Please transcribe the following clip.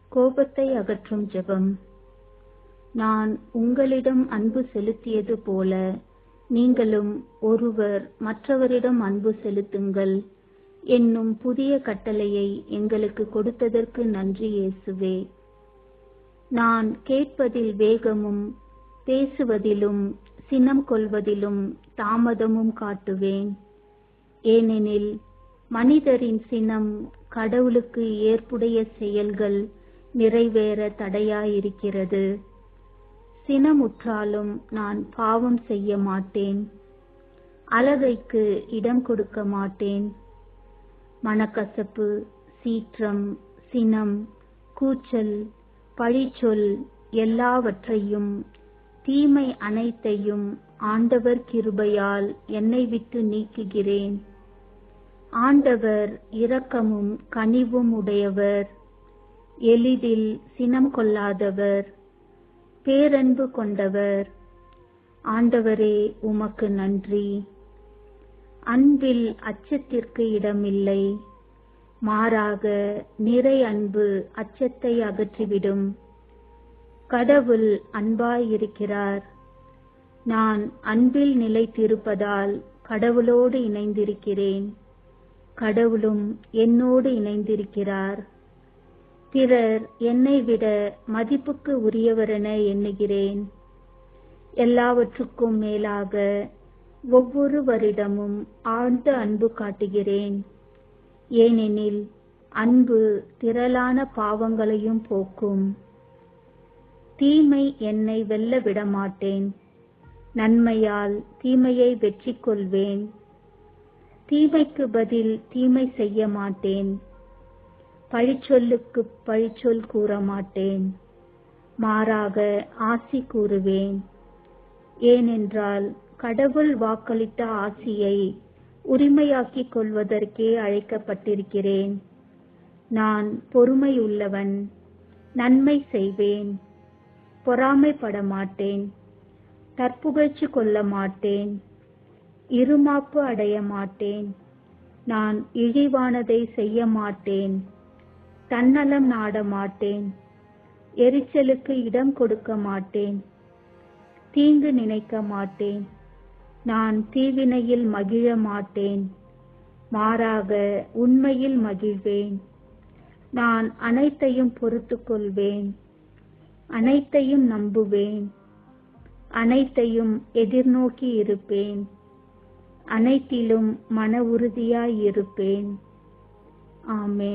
கோபத்தை அகற்றும் ஜெபம். நான் உங்களிடம் அன்பு செலுத்தியது போல நீங்களும் ஒருவர் மற்றவரிடம் அன்பு செலுத்துங்கள் என்னும் புதிய கட்டளையை எங்களுக்கு கொடுத்ததற்கு நன்றி இயேசுவே. நான் கேட்பதில் வேகமும் பேசுவதிலும் சினம் கொள்வதிலும் தாமதமும் காட்டுவேன். ஏனெனில் மனிதரின் சினம் கடவுளுக்கு ஏற்புடைய செயல்கள் நிறைவேற தடையாயிருக்கிறது. சினமுற்றாலும் நான் பாவம் செய்ய மாட்டேன். அலகைக்கு இடம் கொடுக்க மாட்டேன். மனக்கசப்பு, சீற்றம், சினம், கூச்சல், பழிச்சொல் எல்லாவற்றையும் தீமை அனைத்தையும் ஆண்டவர் கிருபையால் என்னை விட்டு நீக்குகிறேன். ஆண்டவர் இரக்கமும் கனிவும் உடையவர், எளிதில் சினம் கொள்ளாதவர், பேரன்பு கொண்டவர். ஆண்டவரே, உமக்கு நன்றி. அன்பில் அச்சத்திற்கு இடமில்லை. மாறாக நிறை அன்பு அச்சத்தை அகற்றிவிடும். கடவுள் அன்பாயிருக்கிறார். நான் அன்பில் நிலைத்திருப்பதால் கடவுளோடு இணைந்திருக்கிறேன். கடவுளும் என்னோடு இணைந்திருக்கிறார். பிறர் என்னை விட மதிப்புக்கு உரியவரென எண்ணுகிறேன். எல்லாவற்றுக்கும் மேலாக ஒவ்வொருவரிடமும் ஆழ்ந்த அன்பு காட்டுகிறேன். ஏனெனில் அன்பு திரளான பாவங்களையும் போக்கும். தீமை என்னை வெல்ல விடமாட்டேன். நன்மையால் தீமையை வெற்றி கொள்வேன். தீமைக்கு பதில் தீமை செய்ய மாட்டேன். பழிச்சொல்லுக்கு பழிச்சொல் கூற மாட்டேன். மாறாக ஆசி கூறுவேன். ஏனென்றால் கடவுள் வாக்களித்த ஆசியை உரிமையாக்கிக் கொள்வதற்கே அழைக்கப்பட்டிருக்கிறேன். நான் பொறுமையுள்ளவன். நன்மை செய்வேன். பொறாமைப்பட மாட்டேன். தற்புகழ்ச்சி கொள்ள மாட்டேன். இருமாப்பு அடைய மாட்டேன். நான் இழிவானதை செய்ய மாட்டேன். தன்னலம் நாட மாட்டேன். எரிச்சலுக்கு இடம் கொடுக்க மாட்டேன். தீங்கு நினைக்க மாட்டேன். நான் தீவினையில் மகிழ மாட்டேன். மாறாக உண்மையில் மகிழ்வேன். நான் அனைத்தையும் பொறுத்து கொள்வேன். அனைத்தையும் நம்புவேன். அனைத்தையும் எதிர்நோக்கி இருப்பேன். அனைத்திலும் மன உறுதியாயிருப்பேன். ஆமென்.